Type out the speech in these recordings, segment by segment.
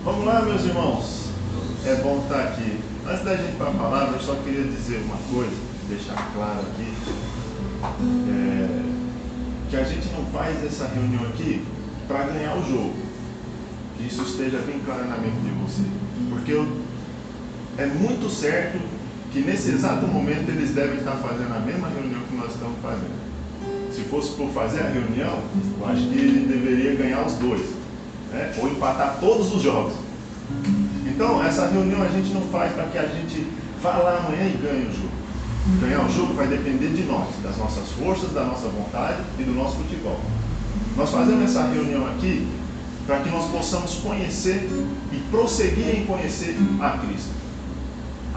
Vamos lá, meus irmãos. É bom estar aqui. Antes da gente ir para a palavra, eu só queria dizer uma coisa, deixar claro aqui. Que a gente não faz essa reunião aqui para ganhar o jogo. Que isso esteja bem claro na mente de você. Porque é muito certo que nesse exato momento eles devem estar fazendo a mesma reunião que nós estamos fazendo. Se fosse por fazer a reunião, eu acho que ele deveria ganhar os dois, né? Ou empatar todos os jogos. Então, essa reunião a gente não faz para que a gente vá lá amanhã e ganhe o jogo. Ganhar o jogo vai depender de nós, das nossas forças, da nossa vontade e do nosso futebol. Nós fazemos essa reunião aqui para que nós possamos conhecer e prosseguir em conhecer a Cristo.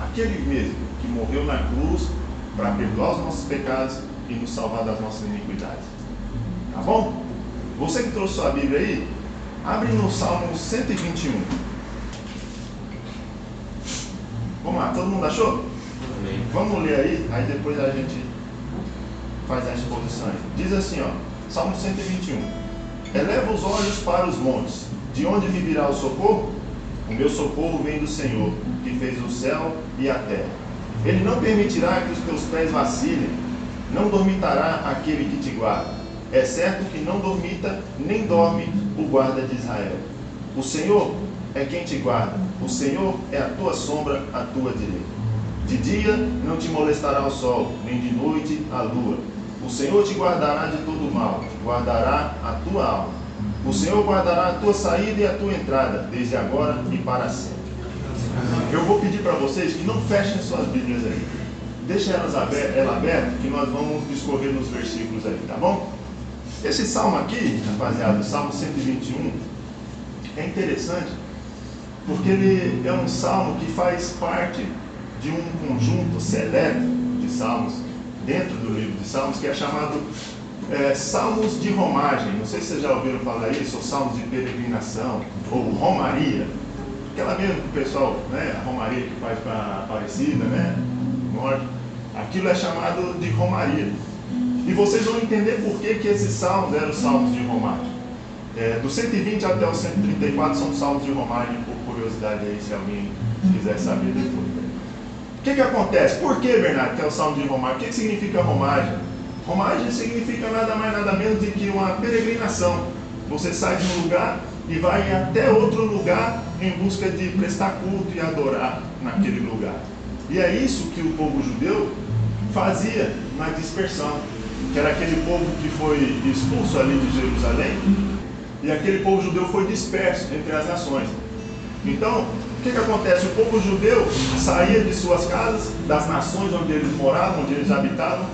Aquele mesmo que morreu na cruz para perdoar os nossos pecados e nos salvar das nossas iniquidades. Tá bom? Você que trouxe sua Bíblia aí, abre no Salmo 121. Vamos lá, todo mundo achou? Amém. Vamos ler aí depois a gente faz a exposição aí. Diz assim, ó, Salmo 121. Eleva os olhos para os montes, de onde me virá o socorro? O meu socorro vem do Senhor, que fez o céu e a terra. Ele não permitirá que os teus pés vacilem, não dormitará aquele que te guarda. É certo que não dormita, nem dorme o guarda de Israel. O Senhor é quem te guarda, o Senhor é a tua sombra, a tua direita. De dia não te molestará o sol, nem de noite a lua. O Senhor te guardará de todo mal, guardará a tua alma. O Senhor guardará a tua saída e a tua entrada, desde agora e para sempre. Eu vou pedir para vocês que não fechem suas Bíblias aí. Deixem ela aberta, que nós vamos discorrer nos versículos aí, tá bom? Esse salmo aqui, rapaziada, o Salmo 121, é interessante, porque ele é um salmo que faz parte de um conjunto seleto de salmos, dentro do livro de Salmos, que é chamado Salmos de Romagem. Não sei se vocês já ouviram falar isso, ou Salmos de Peregrinação, ou Romaria. Aquela mesmo que o pessoal, né, a Romaria que faz para a Aparecida, né, norte. Aquilo é chamado de Romaria. E vocês vão entender por que esses salmos eram salmos de romagem. Do 120 até o 134 são salmos de romagem, por curiosidade aí, se alguém quiser saber depois. O que acontece? Por que, Bernardo, que é o salmo de romagem? O que significa romagem? Romagem significa nada mais nada menos do que uma peregrinação. Você sai de um lugar e vai até outro lugar em busca de prestar culto e adorar naquele lugar. E é isso que o povo judeu fazia na dispersão, que era aquele povo que foi expulso ali de Jerusalém, e aquele povo judeu foi disperso entre as nações. Então, o que acontece? O povo judeu saía de suas casas, das nações onde eles moravam, onde eles habitavam,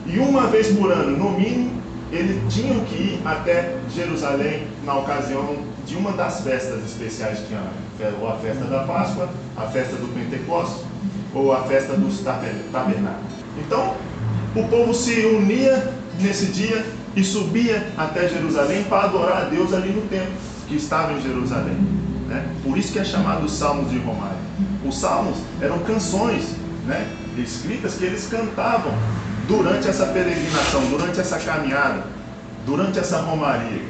e uma vez por ano, no mínimo, eles tinham que ir até Jerusalém na ocasião de uma das festas especiais que tinha lá, ou a festa da Páscoa, a festa do Pentecostes, ou a festa dos tabernáculos. Então, o povo se unia nesse dia e subia até Jerusalém para adorar a Deus ali no templo que estava em Jerusalém, né? Por isso que é chamado Salmos de Romagem. Os salmos eram canções, né, escritas que eles cantavam durante essa peregrinação, durante essa caminhada, durante essa romaria.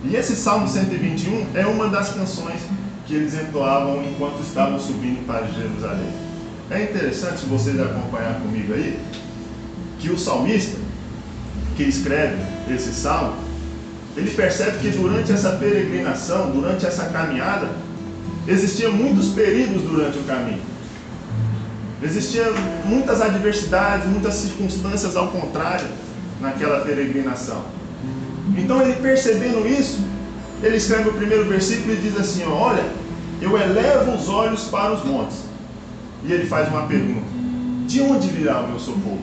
E esse Salmo 121 é uma das canções que eles entoavam enquanto estavam subindo para Jerusalém. É interessante, se vocês acompanhar comigo aí, que o salmista que escreve esse salmo, ele percebe que durante essa peregrinação, durante essa caminhada, existiam muitos perigos durante o caminho. Existiam muitas adversidades, muitas circunstâncias ao contrário naquela peregrinação. Então, ele percebendo isso, ele escreve o primeiro versículo e diz assim, ó, olha, eu elevo os olhos para os montes. E ele faz uma pergunta: de onde virá o meu socorro?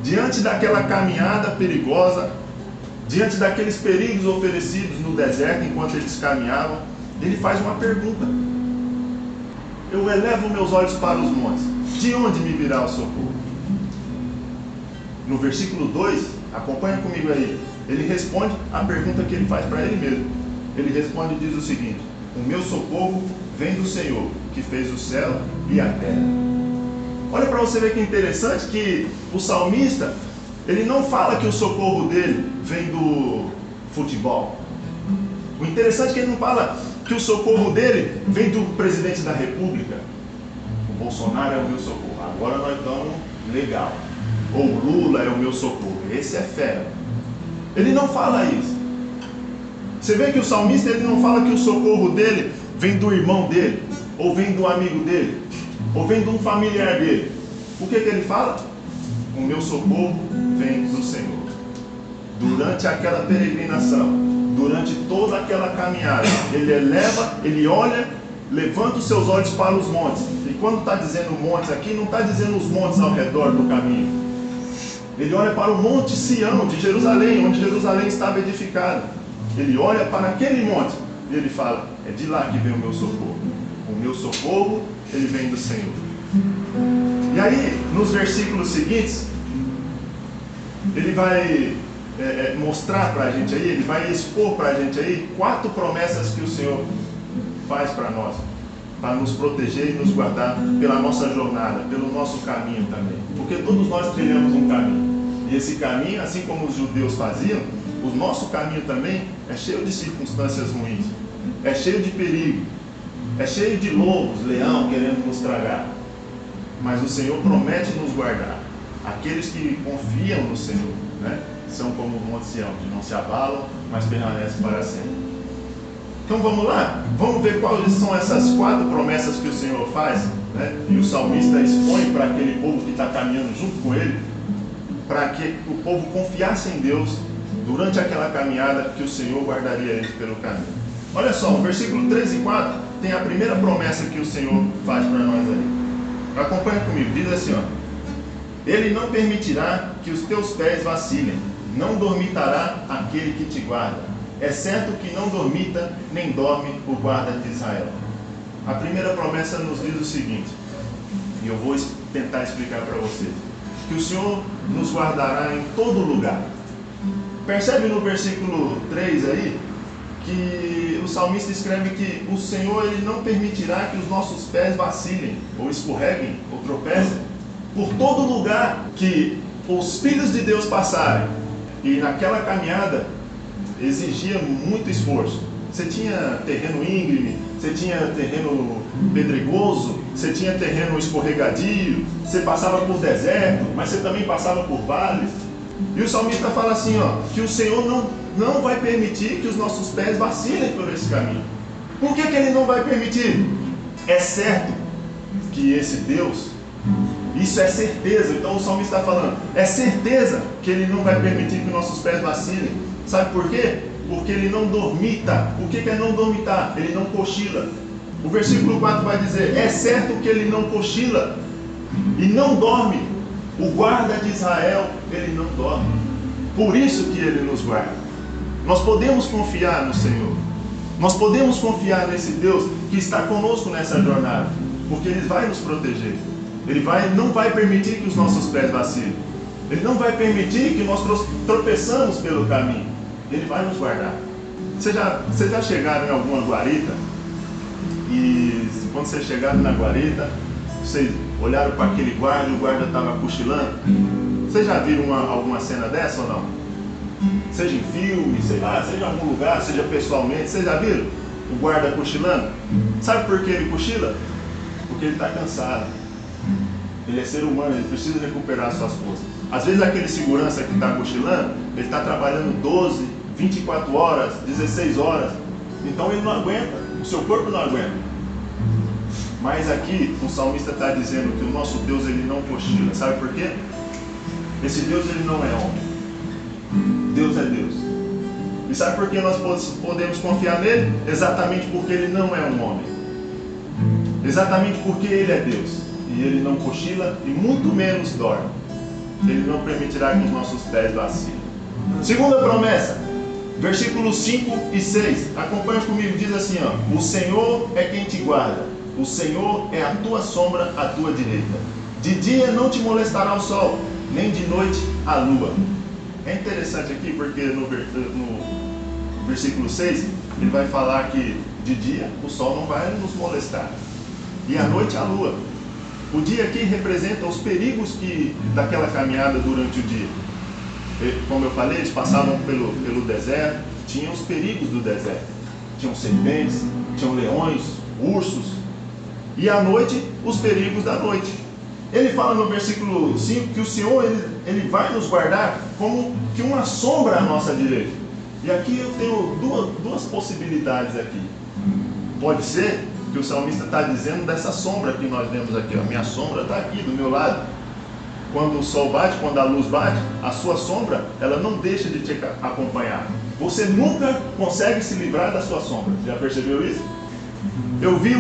Diante daquela caminhada perigosa, diante daqueles perigos oferecidos no deserto enquanto eles caminhavam, ele faz uma pergunta: eu elevo meus olhos para os montes, de onde me virá o socorro? No versículo 2, acompanha comigo aí, ele responde a pergunta que ele faz para ele mesmo. Ele responde e diz o seguinte: o meu socorro vem do Senhor, que fez o céu e a terra. Olha para você ver que interessante que o salmista, ele não fala que o socorro dele vem do futebol. O interessante é que ele não fala que o socorro dele vem do presidente da República. O Bolsonaro é o meu socorro. Agora nós estamos legal. Ou Lula é o meu socorro. Esse é fera. Ele não fala isso. Você vê que o salmista ele não fala que o socorro dele vem do irmão dele, ou vem do amigo dele, ou vem de um familiar dele. O que ele fala? O meu socorro vem do Senhor. Durante aquela peregrinação, durante toda aquela caminhada, ele eleva, ele olha, levanta os seus olhos para os montes. E quando está dizendo montes aqui, não está dizendo os montes ao redor do caminho. Ele olha para o monte Sião de Jerusalém, onde Jerusalém estava edificada. Ele olha para aquele monte e ele fala: é de lá que vem o meu socorro. O meu socorro, ele vem do Senhor. E aí, nos versículos seguintes, ele vai mostrar para a gente aí, ele vai expor para a gente aí 4 promessas que o Senhor faz para nós, para nos proteger e nos guardar pela nossa jornada, pelo nosso caminho também. Porque todos nós trilhamos um caminho. E esse caminho, assim como os judeus faziam, o nosso caminho também é cheio de circunstâncias ruins, é cheio de perigo, é cheio de lobos, leão querendo nos tragar. Mas o Senhor promete nos guardar. Aqueles que confiam no Senhor, né, são como o Monte Sião, que não se abalam, mas permanecem para sempre. Então vamos lá, vamos ver quais são essas 4 promessas que o Senhor faz, né, e o salmista expõe para aquele povo que está caminhando junto com ele, para que o povo confiasse em Deus durante aquela caminhada, que o Senhor guardaria eles pelo caminho. Olha só, o versículo 3 e 4 tem a primeira promessa que o Senhor faz para nós ali. Acompanha comigo, diz assim, ó: Ele não permitirá que os teus pés vacilem, não dormitará aquele que te guarda. É certo que não dormita, nem dorme o guarda de Israel. A primeira promessa nos diz o seguinte, e eu vou tentar explicar para vocês: que o Senhor nos guardará em todo lugar. Percebe no versículo 3 aí, que o salmista escreve que o Senhor ele não permitirá que os nossos pés vacilem, ou escorreguem, ou tropecem. Por todo lugar que os filhos de Deus passarem, e naquela caminhada exigia muito esforço. Você tinha terreno íngreme, você tinha terreno pedregoso, você tinha terreno escorregadio, você passava por deserto, mas você também passava por vales. E o salmista fala assim, ó, que o Senhor não vai permitir que os nossos pés vacilem por esse caminho. Por que ele não vai permitir? É certo que esse Deus, isso é certeza. Então o salmista está falando, é certeza que ele não vai permitir que os nossos pés vacilem. Sabe por quê? Porque ele não dormita. O que é não dormitar? Ele não cochila. O versículo 4 vai dizer, é certo que ele não cochila e não dorme. O guarda de Israel, ele não dorme. Por isso que ele nos guarda. Nós podemos confiar no Senhor. Nós podemos confiar nesse Deus que está conosco nessa jornada, porque Ele vai nos proteger. Ele não vai permitir que os nossos pés vacilem. Ele não vai permitir que nós tropeçamos pelo caminho. Ele vai nos guardar. Vocês já chegaram em alguma guarita? E quando vocês chegaram na guarita, vocês olharam para aquele guarda e o guarda estava cochilando? Vocês já viram alguma cena dessa ou não? Seja em filme, sei lá, seja em algum lugar, seja pessoalmente, vocês já viram o guarda cochilando? Sabe por que ele cochila? Porque ele está cansado. Ele é ser humano, ele precisa recuperar suas forças. Às vezes aquele segurança que está cochilando, ele está trabalhando 12, 24 horas, 16 horas. Então ele não aguenta, o seu corpo não aguenta. Mas aqui o salmista está dizendo que o nosso Deus ele não cochila. Sabe por quê? Esse Deus ele não é homem. Deus é Deus. E sabe por que nós podemos confiar nele? Exatamente porque ele não é um homem. Exatamente porque ele é Deus. E ele não cochila e muito menos dorme. Ele não permitirá que os nossos pés vacilem. Segunda promessa, versículos 5 e 6. Acompanha comigo, diz assim, ó: O Senhor é quem te guarda. O Senhor é a tua sombra à tua direita. De dia não te molestará o sol, nem de noite a lua. É interessante aqui porque no versículo 6 ele vai falar que de dia o sol não vai nos molestar e à noite a lua. O dia aqui representa os perigos daquela caminhada durante o dia. Como eu falei, eles passavam pelo deserto, tinham os perigos do deserto. tinham serpentes, tinham leões, ursos, e à noite, os perigos da noite. Ele fala no versículo 5 que o Senhor ele vai nos guardar como que uma sombra à nossa direita. E aqui eu tenho duas possibilidades aqui. Pode ser que o salmista está dizendo dessa sombra que nós vemos aqui. A minha sombra está aqui do meu lado. Quando o sol bate, quando a luz bate, a sua sombra, ela não deixa de te acompanhar. Você nunca consegue se livrar da sua sombra. Já percebeu isso? Eu vi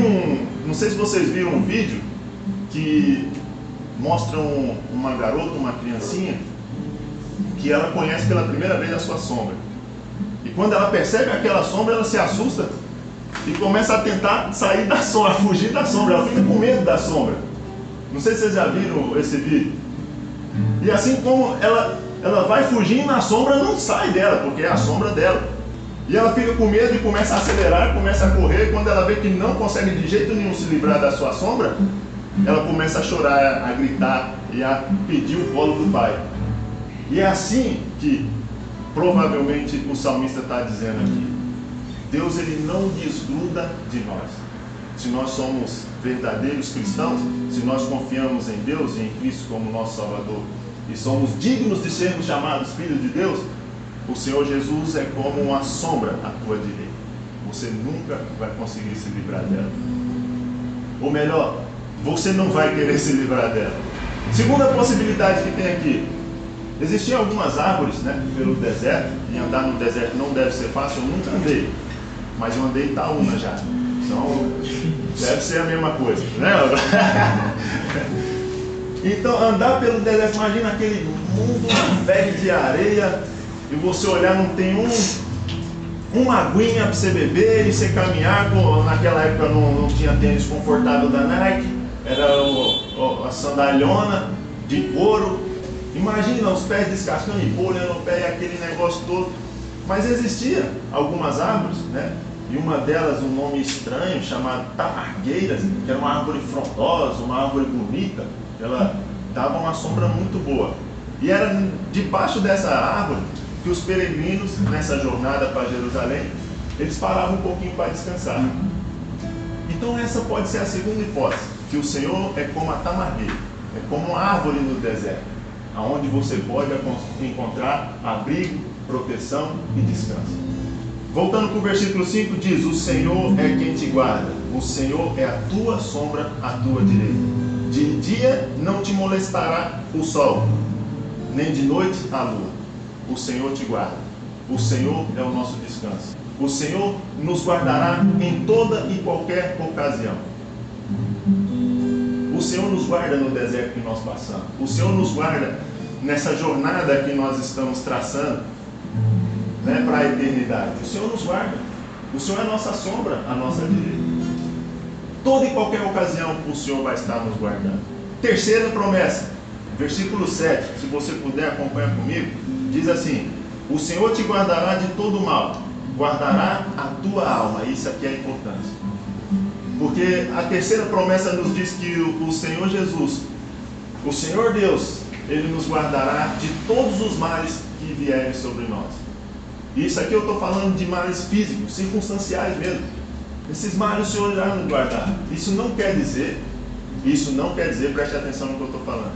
não sei se vocês viram um vídeo que mostra uma garota, uma criancinha, que ela conhece pela primeira vez a sua sombra. E quando ela percebe aquela sombra, ela se assusta e começa a tentar sair da sombra, a fugir da sombra. Ela fica com medo da sombra. Não sei se vocês já viram esse vídeo. E assim como ela vai fugindo, a sombra não sai dela, porque é a sombra dela. E ela fica com medo e começa a acelerar, começa a correr. Quando ela vê que não consegue de jeito nenhum se livrar da sua sombra, ela começa a chorar, a gritar e a pedir o colo do pai. E é assim que provavelmente o salmista está dizendo aqui. Deus ele não desgruda de nós. Se nós somos verdadeiros cristãos, se nós confiamos em Deus e em Cristo como nosso Salvador, e somos dignos de sermos chamados filhos de Deus, o Senhor Jesus é como uma sombra à tua direita. Você nunca vai conseguir se livrar dela. Ou melhor, você não vai querer se livrar dela. Segunda possibilidade que tem aqui. Existiam algumas árvores, né, pelo deserto, e andar no deserto não deve ser fácil. Eu nunca andei, mas eu andei em Itaúna já. Então, deve ser a mesma coisa, né? Então, andar pelo deserto, imagina aquele mundo velho de areia, e você olhar, não tem uma aguinha para você beber, e você caminhar, naquela época não tinha tênis confortável da Nike, era a sandalhona de couro. Imagina os pés descascando e olhando o pé e aquele negócio todo. Mas existia algumas árvores, né? E uma delas, um nome estranho, chamado tamargueiras, que era uma árvore frondosa, uma árvore bonita. Ela dava uma sombra muito boa. E era debaixo dessa árvore que os peregrinos, nessa jornada para Jerusalém, eles paravam um pouquinho para descansar. Então essa pode ser a segunda hipótese, que o Senhor é como a tamargueira, é como uma árvore no deserto, aonde você pode encontrar abrigo, proteção e descanso. Voltando para o versículo 5, diz: o Senhor é quem te guarda, o Senhor é a tua sombra à tua direita. De dia não te molestará o sol, nem de noite a lua. O Senhor te guarda, o Senhor é o nosso descanso. O Senhor nos guardará em toda e qualquer ocasião. O Senhor nos guarda no deserto que nós passamos. O Senhor nos guarda nessa jornada que nós estamos traçando, né, para a eternidade. O Senhor nos guarda. O Senhor é a nossa sombra, a nossa direita. Toda e qualquer ocasião o Senhor vai estar nos guardando. Terceira promessa, versículo 7, se você puder acompanhar comigo, diz assim: o Senhor te guardará de todo mal, guardará a tua alma. Isso aqui é importante, porque a terceira promessa nos diz que o Senhor Jesus, o Senhor Deus, Ele nos guardará de todos os males que vierem sobre nós. Isso aqui eu estou falando de males físicos, circunstanciais mesmo. Esses males o Senhor irá nos guardar. Isso não quer dizer, preste atenção no que eu estou falando,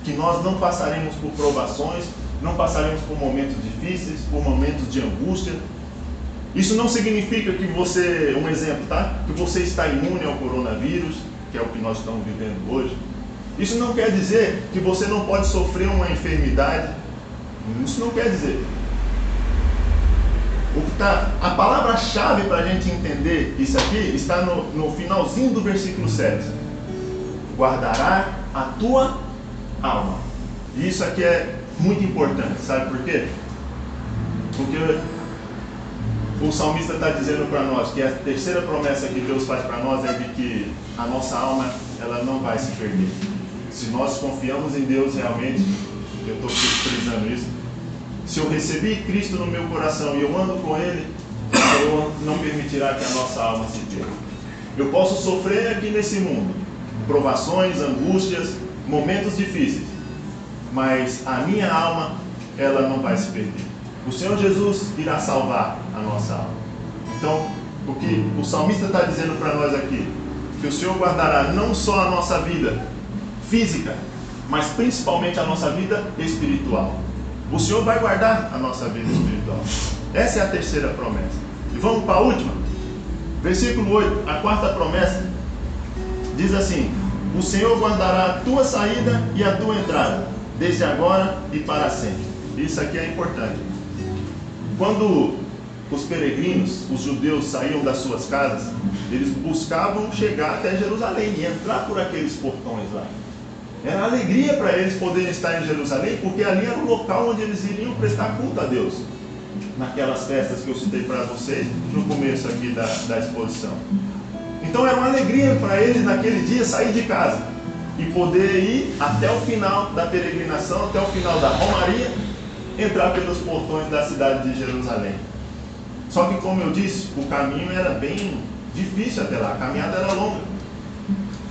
que nós não passaremos por provações, não passaremos por momentos difíceis, por momentos de angústia. Isso não significa que você, um exemplo, tá? Que você está imune ao coronavírus, que é o que nós estamos vivendo hoje. Isso não quer dizer que você não pode sofrer uma enfermidade. Isso não quer dizer. A palavra-chave para a gente entender isso aqui está no finalzinho do versículo 7. Guardará a tua alma. E isso aqui é muito importante, sabe por quê? Porque o salmista está dizendo para nós que a terceira promessa que Deus faz para nós é de que a nossa alma ela não vai se perder. Se nós confiamos em Deus realmente, eu estou frisando isso, se eu recebi Cristo no meu coração e eu ando com Ele, o Senhor não permitirá que a nossa alma se perca. Eu posso sofrer aqui nesse mundo, provações, angústias, momentos difíceis, mas a minha alma, ela não vai se perder. O Senhor Jesus irá salvar a nossa alma. Então, O que o salmista está dizendo para nós aqui, que o Senhor guardará não só a nossa vida física, mas principalmente a nossa vida espiritual. O Senhor vai guardar a nossa vida espiritual. Essa é a terceira promessa. E vamos para a última. Versículo 8, a quarta promessa, diz assim: o Senhor guardará a tua saída e a tua entrada, desde agora e para sempre. Isso aqui é importante. Quando os peregrinos, os judeus, saíam das suas casas, eles buscavam chegar até Jerusalém e entrar por aqueles portões lá. Era alegria para eles poderem estar em Jerusalém, porque ali era o local onde eles iriam prestar culto a Deus, naquelas festas que eu citei para vocês no começo aqui da exposição. Então era uma alegria para eles naquele dia sair de casa e poder ir até o final da peregrinação, até o final da romaria, entrar pelos portões da cidade de Jerusalém. Só que, como eu disse, o caminho era bem difícil até lá, a caminhada era longa.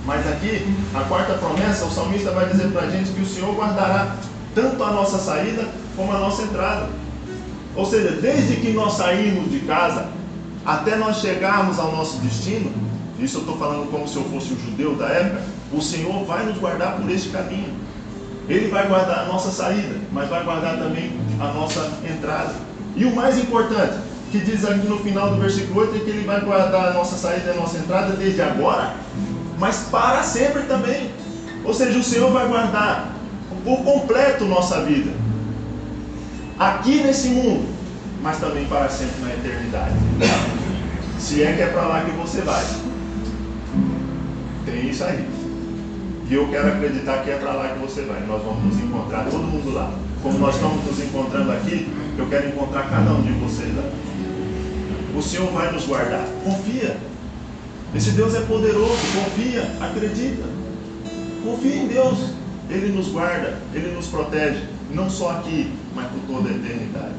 Mas aqui, a quarta promessa, o salmista vai dizer para a gente que o Senhor guardará tanto a nossa saída como a nossa entrada. Ou seja, desde que nós saímos de casa até nós chegarmos ao nosso destino, isso eu estou falando como se eu fosse um judeu da época, o Senhor vai nos guardar por este caminho. Ele vai guardar a nossa saída, mas vai guardar também a nossa entrada. E o mais importante, que diz aqui no final do versículo 8, é que Ele vai guardar a nossa saída e a nossa entrada desde agora, mas para sempre também. Ou seja, o Senhor vai guardar por completo nossa vida, aqui nesse mundo, mas também para sempre na eternidade. Se é que é para lá que você vai. Tem isso aí. E eu quero acreditar que é para lá que você vai. Nós vamos nos encontrar, todo mundo lá. Como nós estamos nos encontrando aqui, eu quero encontrar cada um de vocês lá. O Senhor vai nos guardar. Confia. Esse Deus é poderoso. Confia, acredita. Confia em Deus. Ele nos guarda, Ele nos protege. Não só aqui, mas por toda a eternidade.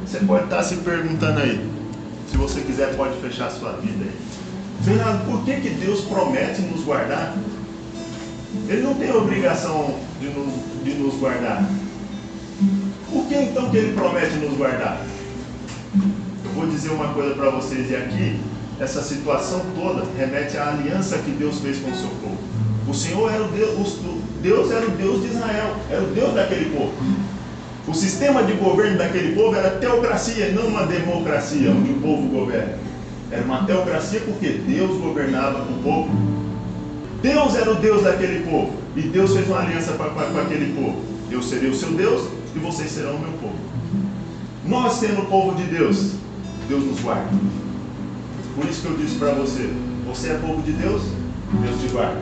Você pode estar se perguntando aí. Se você quiser, pode fechar a sua vida aí. Bernardo, por que Deus promete nos guardar? Ele não tem a obrigação de nos guardar. Por que então que Ele promete nos guardar? Eu vou dizer uma coisa para vocês, e aqui, essa situação toda remete à aliança que Deus fez com o seu povo. O Senhor era Deus era o Deus de Israel, era o Deus daquele povo. O sistema de governo daquele povo era teocracia, não uma democracia, onde o povo governa. Era uma teocracia porque Deus governava o povo. Deus era o Deus daquele povo. E Deus fez uma aliança com aquele povo. Eu serei o seu Deus e vocês serão o meu povo. Nós, sendo o povo de Deus, Deus nos guarda. Por isso que eu disse para você: você é povo de Deus, Deus te guarda.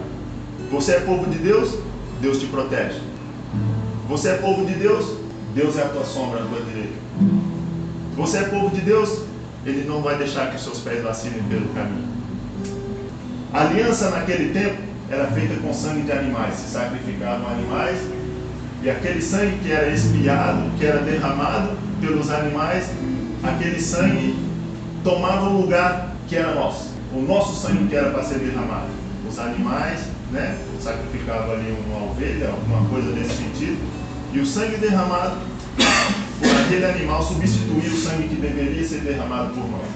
Você é povo de Deus, Deus te protege. Você é povo de Deus, Deus é a tua sombra, a tua direita. Você é povo de Deus, Ele não vai deixar que os seus pés vacilem pelo caminho. A aliança naquele tempo era feita com sangue de animais. Se sacrificavam animais, e aquele sangue que era expiado, que era derramado pelos animais, aquele sangue tomava o lugar que era nosso. O nosso sangue que era para ser derramado. Os animais, sacrificavam ali uma ovelha, alguma coisa nesse sentido, e o sangue derramado por aquele animal substituía o sangue que deveria ser derramado por nós.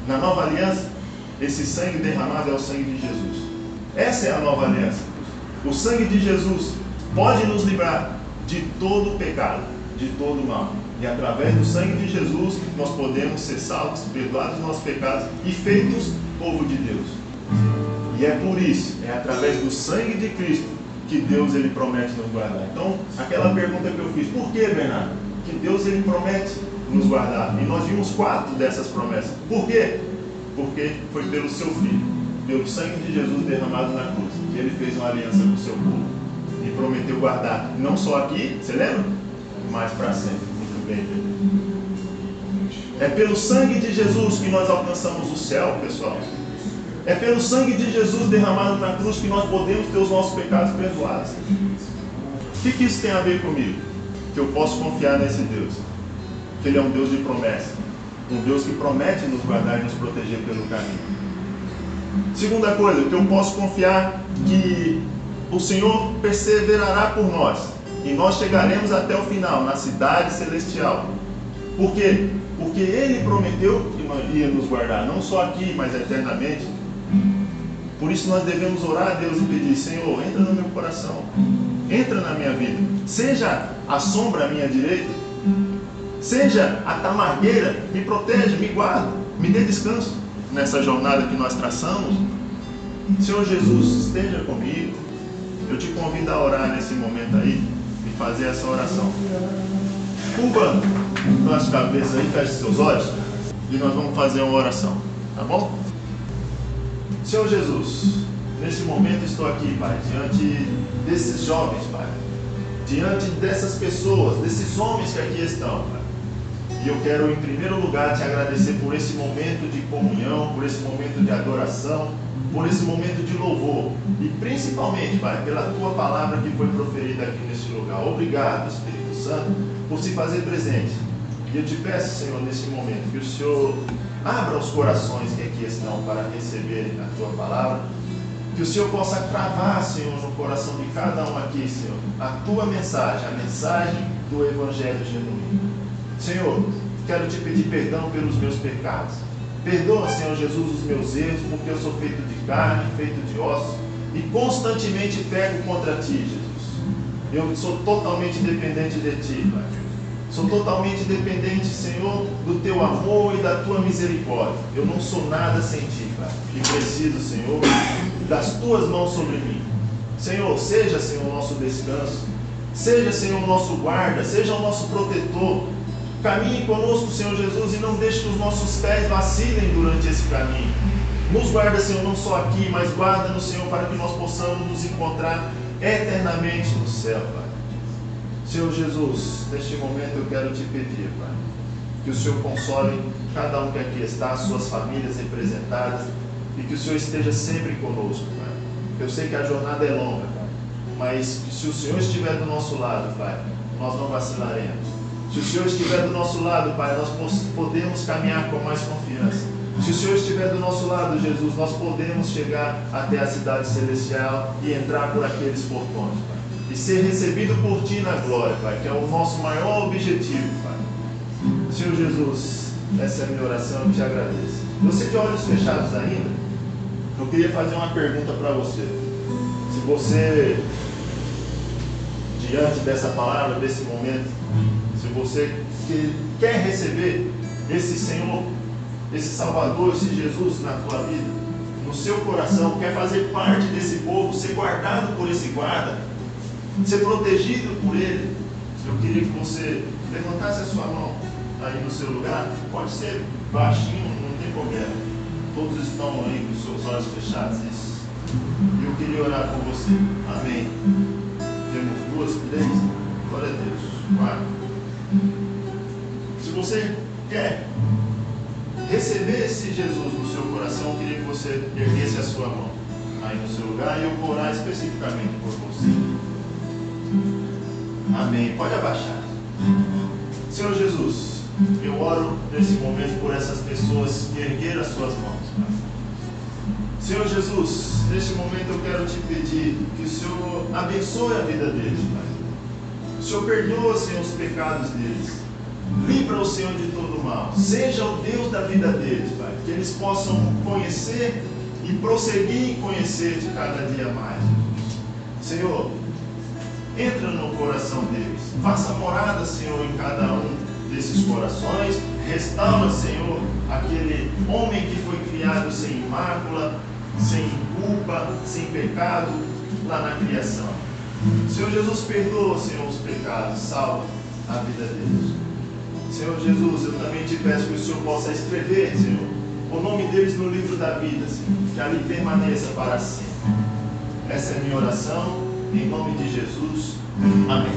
Na nova aliança, esse sangue derramado é o sangue de Jesus. Essa é a nova aliança. O sangue de Jesus pode nos livrar de todo o pecado, de todo o mal. E através do sangue de Jesus, nós podemos ser salvos, perdoados dos nossos pecados e feitos povo de Deus. E é por isso, é através do sangue de Cristo, que Deus Ele promete nos guardar. Então, aquela pergunta que eu fiz: por que, Bernardo, que Deus Ele promete nos guardar? E nós vimos 4 dessas promessas. Por quê? Porque foi pelo seu Filho, pelo sangue de Jesus derramado na cruz, que Ele fez uma aliança com o seu povo e prometeu guardar, não só aqui, você lembra? Mas para sempre. Muito bem, Pedro. É pelo sangue de Jesus que nós alcançamos o céu, pessoal. É pelo sangue de Jesus derramado na cruz que nós podemos ter os nossos pecados perdoados. O que isso tem a ver comigo? Que eu posso confiar nesse Deus, que Ele é um Deus de promessa, um Deus que promete nos guardar e nos proteger pelo caminho. Segunda coisa, que eu posso confiar que o Senhor perseverará por nós e nós chegaremos até o final, na cidade celestial. Por quê? Porque Ele prometeu e ia nos guardar, não só aqui, mas eternamente. Por isso nós devemos orar a Deus e pedir: Senhor, entra no meu coração, entra na minha vida, seja a sombra à minha direita, seja a tamargueira, me proteja, me guarda, me dê descanso nessa jornada que nós traçamos. Senhor Jesus, esteja comigo. Eu te convido a orar nesse momento aí e fazer essa oração. Curva as cabeças aí, feche seus olhos e nós vamos fazer uma oração, tá bom? Senhor Jesus, nesse momento estou aqui, Pai, diante desses jovens, Pai, diante dessas pessoas, desses homens que aqui estão, Pai. E eu quero, em primeiro lugar, te agradecer por esse momento de comunhão, por esse momento de adoração, por esse momento de louvor. E principalmente, Pai, pela Tua palavra que foi proferida aqui neste lugar. Obrigado, Espírito Santo, por se fazer presente. E eu te peço, Senhor, nesse momento, que o Senhor abra os corações que aqui estão para receber a Tua palavra. Que o Senhor possa cravar, Senhor, no coração de cada um aqui, Senhor, a Tua mensagem, a mensagem do Evangelho genuíno. Senhor, quero te pedir perdão pelos meus pecados. Perdoa, Senhor Jesus, os meus erros, porque eu sou feito de carne, feito de ossos, e constantemente peco contra Ti, Jesus. Eu sou totalmente dependente de Ti, Pai. Sou totalmente dependente, Senhor, do Teu amor e da Tua misericórdia. Eu não sou nada sem Ti, Pai. E preciso, Senhor, das Tuas mãos sobre mim. Senhor, seja, Senhor, o nosso descanso. Seja, Senhor, o nosso guarda. Seja o nosso protetor. Caminhe conosco, Senhor Jesus, e não deixe que os nossos pés vacilem durante esse caminho. Nos guarda, Senhor, não só aqui, mas guarda-nos, Senhor, para que nós possamos nos encontrar eternamente no céu, Pai. Senhor Jesus, neste momento eu quero te pedir, Pai, que o Senhor console cada um que aqui está, as suas famílias representadas, e que o Senhor esteja sempre conosco, Pai. Eu sei que a jornada é longa, Pai, mas se o Senhor estiver do nosso lado, Pai, nós não vacilaremos. Se o Senhor estiver do nosso lado, Pai, nós podemos caminhar com mais confiança. Se o Senhor estiver do nosso lado, Jesus, nós podemos chegar até a cidade celestial e entrar por aqueles portões, Pai. E ser recebido por Ti na glória, Pai, que é o nosso maior objetivo, Pai. Senhor Jesus, essa é a minha oração, eu te agradeço. Você de olhos fechados ainda, eu queria fazer uma pergunta para você. Se você, diante dessa palavra, desse momento, se você quer receber esse Senhor, esse Salvador, esse Jesus na tua vida, no seu coração, quer fazer parte desse povo, ser guardado por esse guarda, ser protegido por Ele, eu queria que você levantasse a sua mão aí no seu lugar. Pode ser baixinho, não tem problema. Todos estão aí com os seus olhos fechados. Isso. E eu queria orar com você. Amém. Temos 2, 3. Glória a Deus. 4. Se você quer receber esse Jesus no seu coração, eu queria que você erguesse a sua mão aí no seu lugar e eu vou orar especificamente por você. Amém. Pode abaixar. Senhor Jesus, eu oro nesse momento por essas pessoas que ergueram as suas mãos, Pai. Senhor Jesus, neste momento eu quero te pedir que o Senhor abençoe a vida deles, Pai. O Senhor perdoa, Senhor, os pecados deles. Livra o Senhor de todo mal. Seja o Deus da vida deles, Pai. Que eles possam conhecer e prosseguir em conhecer-te cada dia mais. Senhor, entra no coração deles. Faça morada, Senhor, em cada um desses corações. Restaura, Senhor, aquele homem que foi criado sem mácula, sem culpa, sem pecado, lá na criação. Senhor Jesus, perdoa, Senhor, os pecados. Salva a vida deles. Senhor Jesus, eu também te peço que o Senhor possa escrever, Senhor, o nome deles no livro da vida, Senhor, que ali permaneça para sempre. Essa é a minha oração, em nome de Jesus. Amém.